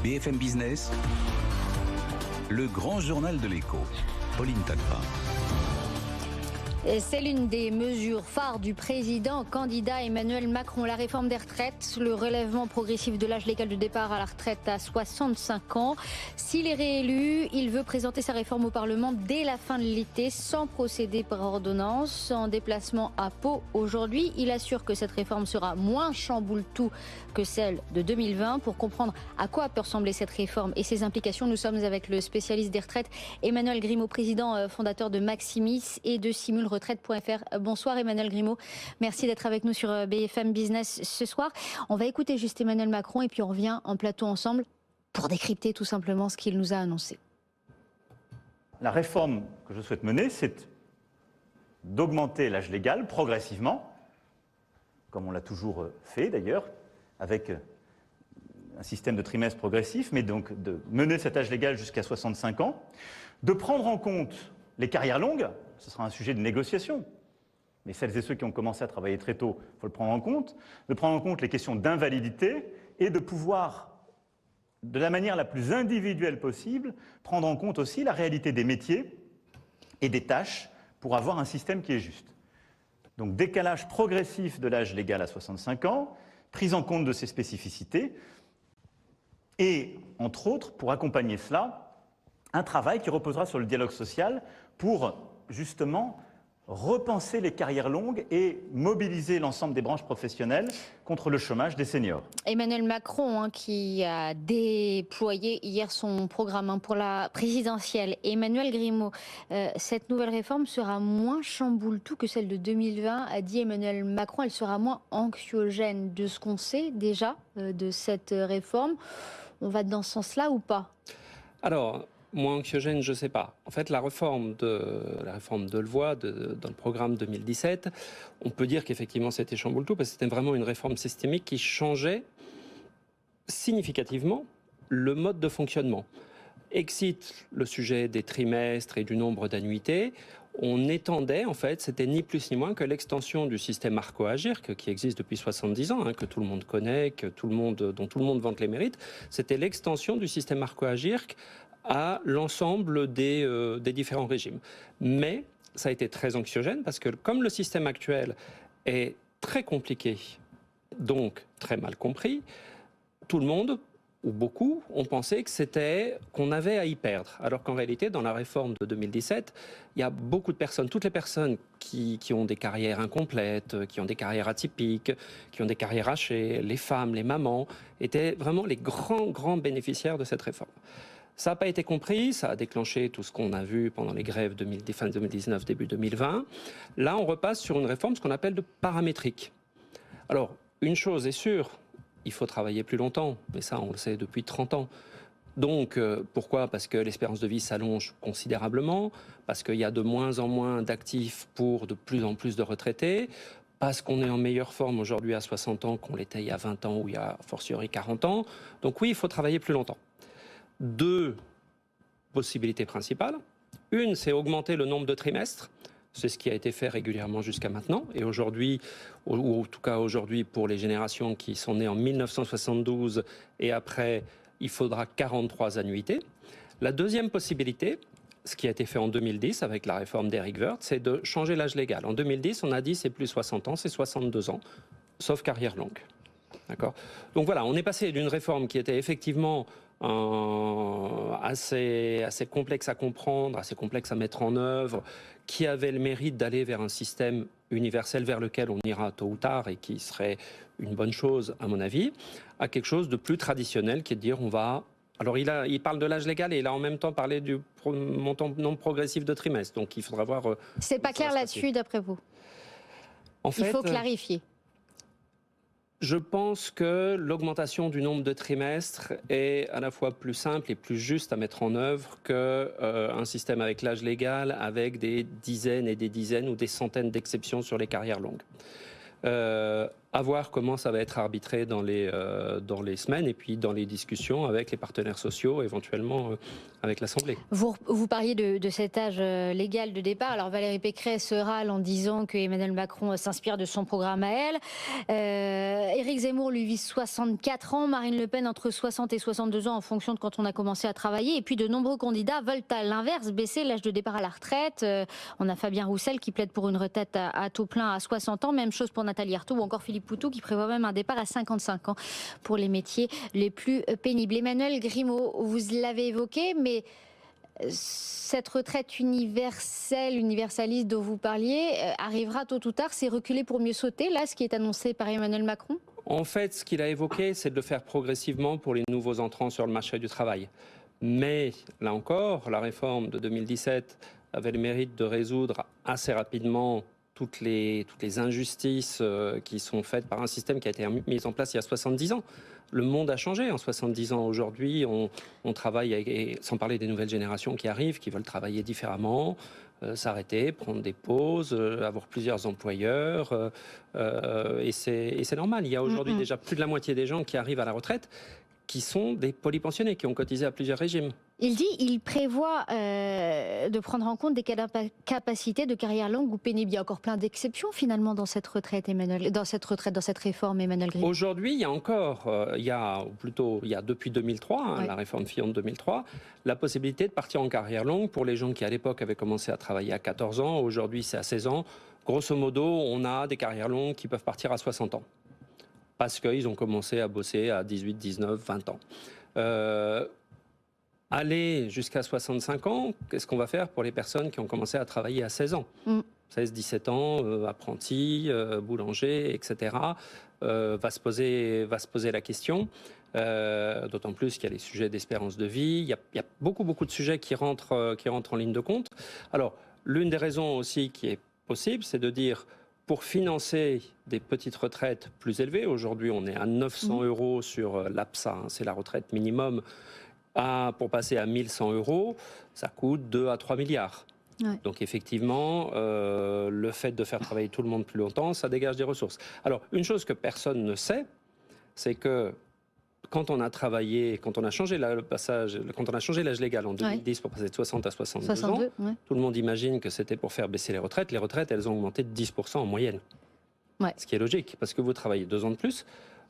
BFM Business, le grand journal de l'écho. Pauline Tagba. C'est l'une des mesures phares du président candidat Emmanuel Macron. La réforme des retraites, le relèvement progressif de l'âge légal de départ à la retraite à 65 ans. S'il est réélu, il veut présenter sa réforme au Parlement dès la fin de l'été, sans procéder par ordonnance. En déplacement à Pau aujourd'hui, il assure que cette réforme sera moins chamboule-tout que celle de 2020. Pour comprendre à quoi peut ressembler cette réforme et ses implications, nous sommes avec le spécialiste des retraites, Emmanuel Grimaud, président fondateur de Maximis et de Simul Retraite.fr. Bonsoir Emmanuel Grimaud, merci d'être avec nous sur BFM Business ce soir. On va écouter juste Emmanuel Macron et puis on revient en plateau ensemble pour décrypter tout simplement ce qu'il nous a annoncé. La réforme que je souhaite mener, c'est d'augmenter l'âge légal progressivement, comme on l'a toujours fait d'ailleurs, avec un système de trimestre progressif, mais donc de mener cet âge légal jusqu'à 65 ans, de prendre en compte les carrières longues. Ce sera un sujet de négociation, mais celles et ceux qui ont commencé à travailler très tôt, il faut le prendre en compte, de prendre en compte les questions d'invalidité et de pouvoir, de la manière la plus individuelle possible, prendre en compte aussi la réalité des métiers et des tâches pour avoir un système qui est juste. Donc décalage progressif de l'âge légal à 65 ans, prise en compte de ses spécificités et, entre autres, pour accompagner cela, un travail qui reposera sur le dialogue social pour justement repenser les carrières longues et mobiliser l'ensemble des branches professionnelles contre le chômage des seniors. Emmanuel Macron qui a déployé hier son programme pour la présidentielle. Emmanuel Grimaud, cette nouvelle réforme sera moins chamboule-tout que celle de 2020, a dit Emmanuel Macron. Elle sera moins anxiogène de ce qu'on sait déjà de cette réforme. On va dans ce sens-là ou pas ? Alors, moins anxiogène, je ne sais pas. En fait, la réforme Delevoye dans le programme 2017, on peut dire qu'effectivement c'était chamboule-tout parce que c'était vraiment une réforme systémique qui changeait significativement le mode de fonctionnement. Exit le sujet des trimestres et du nombre d'annuités. On étendait, en fait, c'était ni plus ni moins que l'extension du système Arco-Agirc, qui existe depuis 70 ans, que tout le monde connaît, dont tout le monde vante les mérites. C'était l'extension du système Arco-Agirc à l'ensemble des différents régimes. Mais ça a été très anxiogène parce que comme le système actuel est très compliqué, donc très mal compris, tout le monde, ou beaucoup, ont pensé qu'on avait à y perdre. Alors qu'en réalité, dans la réforme de 2017, il y a beaucoup de personnes, toutes les personnes qui ont des carrières incomplètes, qui ont des carrières atypiques, qui ont des carrières hachées, les femmes, les mamans, étaient vraiment les grands bénéficiaires de cette réforme. Ça n'a pas été compris, ça a déclenché tout ce qu'on a vu pendant les grèves fin 2019, début 2020. Là, on repasse sur une réforme, ce qu'on appelle de paramétrique. Alors, une chose est sûre, il faut travailler plus longtemps, mais ça, on le sait depuis 30 ans. Donc, pourquoi ? Parce que l'espérance de vie s'allonge considérablement, parce qu'il y a de moins en moins d'actifs pour de plus en plus de retraités, parce qu'on est en meilleure forme aujourd'hui à 60 ans qu'on l'était il y a 20 ans ou il y a a fortiori 40 ans. Donc oui, il faut travailler plus longtemps. Deux possibilités principales. Une, c'est augmenter le nombre de trimestres. C'est ce qui a été fait régulièrement jusqu'à maintenant. Et aujourd'hui, ou en tout cas aujourd'hui pour les générations qui sont nées en 1972 et après, il faudra 43 annuités. La deuxième possibilité, ce qui a été fait en 2010 avec la réforme d'Éric Woerth, c'est de changer l'âge légal. En 2010, on a dit c'est plus 60 ans, c'est 62 ans, sauf carrière longue. D'accord ? Donc voilà, on est passé d'une réforme qui était effectivement assez complexe à comprendre, assez complexe à mettre en œuvre, qui avait le mérite d'aller vers un système universel vers lequel on ira tôt ou tard et qui serait une bonne chose à mon avis, à quelque chose de plus traditionnel qui est de dire on va... Alors il parle de l'âge légal et il a en même temps parlé du montant non progressif de trimestre, donc il faudra voir... C'est pas clair là-dessus d'après vous ? En fait, il faut clarifier. Je pense que l'augmentation du nombre de trimestres est à la fois plus simple et plus juste à mettre en œuvre qu'un système avec l'âge légal avec des dizaines et des dizaines ou des centaines d'exceptions sur les carrières longues. À voir comment ça va être arbitré dans les semaines et puis dans les discussions avec les partenaires sociaux, éventuellement avec l'Assemblée. Vous parliez de cet âge légal de départ. Alors Valérie Pécresse râle en disant que Emmanuel Macron s'inspire de son programme à elle. Éric Zemmour lui vise 64 ans, Marine Le Pen entre 60 et 62 ans en fonction de quand on a commencé à travailler. Et puis de nombreux candidats veulent à l'inverse baisser l'âge de départ à la retraite. On a Fabien Roussel qui plaide pour une retraite à taux plein à 60 ans. Même chose pour Nathalie Arthaud ou encore Philippe Poutou qui prévoit même un départ à 55 ans pour les métiers les plus pénibles. Emmanuel Grimaud, vous l'avez évoqué, mais cette retraite universelle, universaliste dont vous parliez, arrivera tôt ou tard. C'est reculer pour mieux sauter, là, ce qui est annoncé par Emmanuel Macron? En fait, ce qu'il a évoqué, c'est de le faire progressivement pour les nouveaux entrants sur le marché du travail. Mais, là encore, la réforme de 2017 avait le mérite de résoudre assez rapidement toutes les injustices qui sont faites par un système qui a été mis en place il y a 70 ans. Le monde a changé en 70 ans. Aujourd'hui, on travaille, et sans parler des nouvelles générations qui arrivent, qui veulent travailler différemment, s'arrêter, prendre des pauses, avoir plusieurs employeurs. Et c'est normal. Il y a aujourd'hui déjà plus de la moitié des gens qui arrivent à la retraite qui sont des polypensionnés, qui ont cotisé à plusieurs régimes. Il prévoit de prendre en compte des cas d'incapacité de carrière longue ou pénible. Il y a encore plein d'exceptions finalement dans cette retraite, dans cette réforme, Emmanuel Grimaud. Aujourd'hui, il y a encore, il y a depuis 2003, la réforme Fillon de 2003, la possibilité de partir en carrière longue pour les gens qui à l'époque avaient commencé à travailler à 14 ans. Aujourd'hui, c'est à 16 ans. Grosso modo, on a des carrières longues qui peuvent partir à 60 ans. Parce qu'ils ont commencé à bosser à 18, 19, 20 ans. Aller jusqu'à 65 ans, qu'est-ce qu'on va faire pour les personnes qui ont commencé à travailler à 16 ans 16, 17 ans, apprentis, boulanger, etc. Va se poser la question. D'autant plus qu'il y a les sujets d'espérance de vie. Il y a beaucoup de sujets qui rentrent en ligne de compte. Alors, l'une des raisons aussi qui est possible, c'est de dire... Pour financer des petites retraites plus élevées, aujourd'hui on est à 900 € sur l'APSA, c'est la retraite minimum, pour passer à 1 100 €, ça coûte 2 à 3 milliards. Ouais. Donc effectivement, le fait de faire travailler tout le monde plus longtemps, ça dégage des ressources. Alors une chose que personne ne sait, c'est que quand on a travaillé, quand on a changé l'âge légal en 2010 pour passer de 60 à 62 ans, tout le monde imagine que c'était pour faire baisser les retraites. Les retraites, elles ont augmenté de 10% en moyenne. Ouais. Ce qui est logique, parce que vous travaillez 2 ans de plus,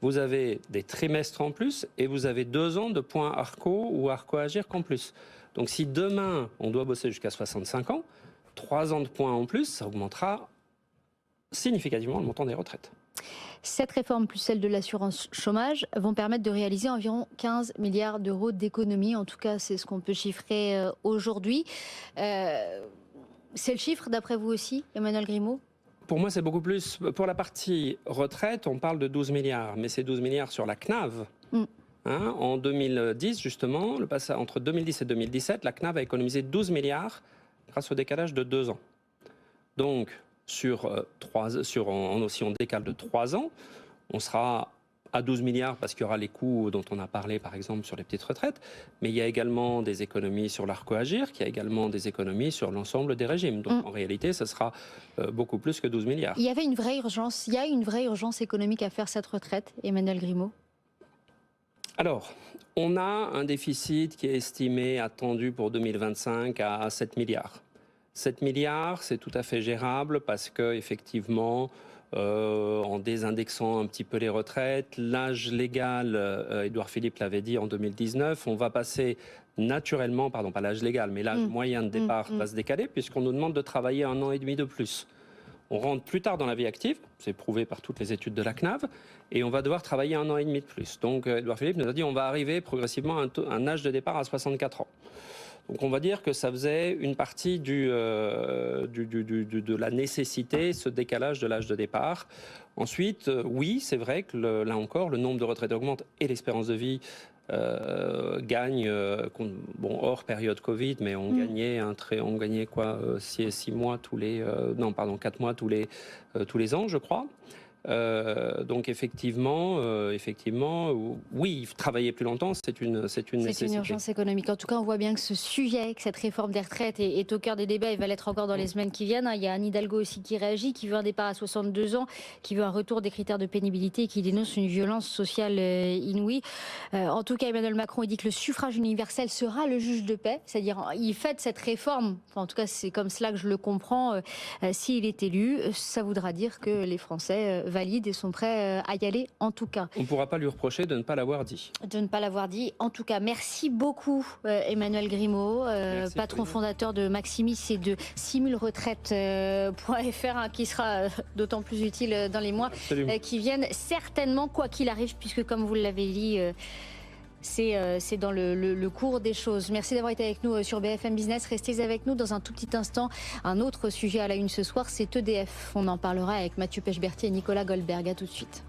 vous avez des trimestres en plus et vous avez 2 ans de points ARCO ou ARCO-AGIRC en plus. Donc si demain, on doit bosser jusqu'à 65 ans, 3 ans de points en plus, ça augmentera significativement le montant des retraites. Cette réforme plus celle de l'assurance chômage vont permettre de réaliser environ 15 milliards d'euros d'économies. En tout cas, c'est ce qu'on peut chiffrer aujourd'hui. C'est le chiffre d'après vous aussi, Emmanuel Grimaud ? Pour moi, c'est beaucoup plus. Pour la partie retraite, on parle de 12 milliards, mais c'est 12 milliards sur la CNAV. En 2010, justement, entre 2010 et 2017, la CNAV a économisé 12 milliards grâce au décalage de 2 ans. Donc, si on décale de 3 ans, on sera à 12 milliards parce qu'il y aura les coûts dont on a parlé, par exemple, sur les petites retraites. Mais il y a également des économies sur l'ARCO-AGIRC, il y a également des économies sur l'ensemble des régimes. Donc, en réalité, ce sera beaucoup plus que 12 milliards. Il y a une vraie urgence économique à faire cette retraite, Emmanuel Grimaud ? Alors, on a un déficit qui est estimé, attendu pour 2025 à 7 milliards. 7 milliards, c'est tout à fait gérable parce qu'effectivement, en désindexant un petit peu les retraites, l'âge légal, Édouard Philippe l'avait dit en 2019, on va passer naturellement, pardon, pas l'âge légal, mais l'âge moyen de départ va se décaler puisqu'on nous demande de travailler 1 an et demi de plus. On rentre plus tard dans la vie active, c'est prouvé par toutes les études de la CNAV, et on va devoir travailler 1 an et demi de plus. Donc Édouard Philippe nous a dit on va arriver progressivement à un âge de départ à 64 ans. Donc on va dire que ça faisait une partie de la nécessité, ce décalage de l'âge de départ. Ensuite, oui, c'est vrai que là encore, le nombre de retraités augmente et l'espérance de vie gagne, hors période Covid, mais on gagnait quoi, 4 mois tous les ans, je crois. Donc effectivement, oui, travailler plus longtemps, c'est une nécessité. C'est une urgence économique. En tout cas, on voit bien que ce sujet, que cette réforme des retraites est au cœur des débats et va l'être encore dans les semaines qui viennent. Il y a Anne Hidalgo aussi qui réagit, qui veut un départ à 62 ans, qui veut un retour des critères de pénibilité et qui dénonce une violence sociale inouïe. En tout cas, Emmanuel Macron, il dit que le suffrage universel sera le juge de paix. C'est-à-dire, il fait cette réforme, enfin, en tout cas, c'est comme cela que je le comprends, s'il est élu. Ça voudra dire que les Français valident et sont prêts à y aller, en tout cas. On ne pourra pas lui reprocher de ne pas l'avoir dit. De ne pas l'avoir dit. En tout cas, merci beaucoup Emmanuel Grimaud, patron fondateur de Maximis et de simuleretraite.fr, qui sera d'autant plus utile dans les mois qui viennent, certainement, quoi qu'il arrive, puisque comme vous l'avez dit, c'est dans le cours des choses. Merci d'avoir été avec nous sur BFM Business. Restez avec nous dans un tout petit instant. Un autre sujet à la une ce soir, c'est EDF. On en parlera avec Mathieu Pechberti et Nicolas Goldberg. À tout de suite.